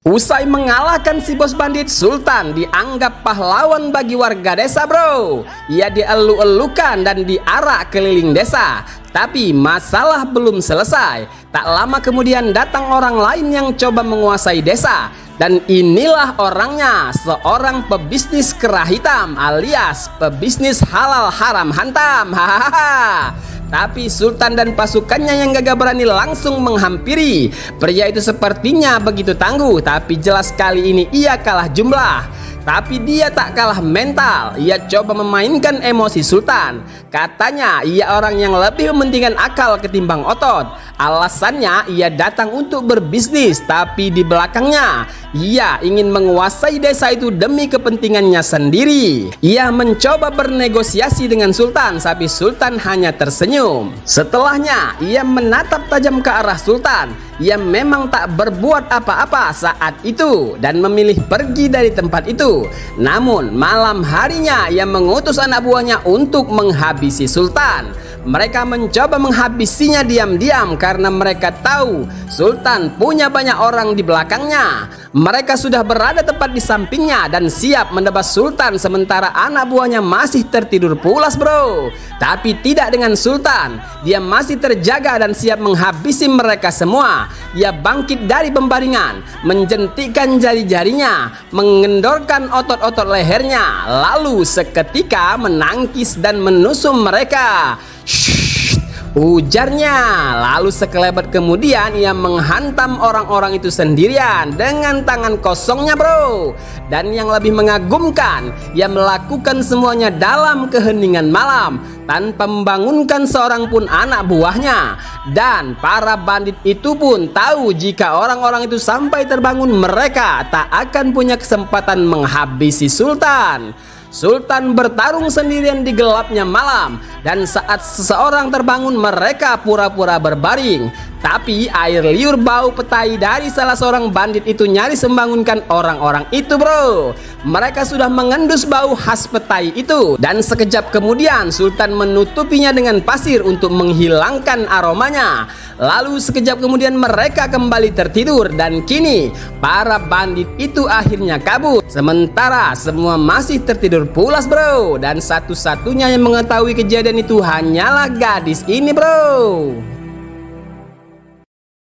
Usai mengalahkan si bos bandit, Sultan dianggap pahlawan bagi warga desa, bro. Ia dielu-elukan dan diarak keliling desa. Tapi masalah belum selesai. Tak lama kemudian datang orang lain yang coba menguasai desa. Dan inilah orangnya, seorang pebisnis kerah hitam alias pebisnis halal haram hantam. Hahaha. Tapi Sultan dan pasukannya yang gagah berani langsung menghampiri. Pria itu sepertinya begitu tangguh, tapi jelas kali ini ia kalah jumlah. Tapi dia tak kalah mental. Ia coba memainkan emosi Sultan. Katanya ia orang yang lebih mementingkan akal ketimbang otot. Alasannya ia datang untuk berbisnis, tapi di belakangnya ia ingin menguasai desa itu demi kepentingannya sendiri. Ia mencoba bernegosiasi dengan Sultan, tapi Sultan hanya tersenyum. Setelahnya ia menatap tajam ke arah Sultan. Ia memang tak berbuat apa-apa saat itu dan memilih pergi dari tempat itu. Namun malam harinya ia mengutus anak buahnya untuk menghabisi Sultan. Mereka mencoba menghabisinya diam-diam karena mereka tahu Sultan punya banyak orang di belakangnya. Mereka sudah berada tepat di sampingnya dan siap mendebas Sultan, sementara anak buahnya masih tertidur pulas, bro. Tapi tidak dengan Sultan. Dia masih terjaga dan siap menghabisi mereka semua. Ia bangkit dari pembaringan, menjentikkan jari-jarinya, mengendorkan otot-otot lehernya, lalu seketika menangkis dan menusuk mereka. Ujarnya. Lalu sekelebat kemudian ia menghantam orang-orang itu sendirian dengan tangan kosongnya, bro. Dan yang lebih mengagumkan, ia melakukan semuanya dalam keheningan malam tanpa membangunkan seorang pun anak buahnya. Dan para bandit itu pun tahu jika orang-orang itu sampai terbangun mereka tak akan punya kesempatan menghabisi Sultan. Sultan bertarung sendirian di gelapnya malam, dan saat seseorang terbangun mereka pura-pura berbaring. Tapi air liur bau petai dari salah seorang bandit itu nyaris membangunkan orang-orang itu, bro. Mereka sudah mengendus bau khas petai itu, dan sekejap kemudian Sultan menutupinya dengan pasir untuk menghilangkan aromanya. Lalu sekejap kemudian mereka kembali tertidur, dan kini para bandit itu akhirnya kabur. Sementara semua masih tertidur pulas, bro. Dan satu-satunya yang mengetahui kejadian itu hanyalah gadis ini, bro.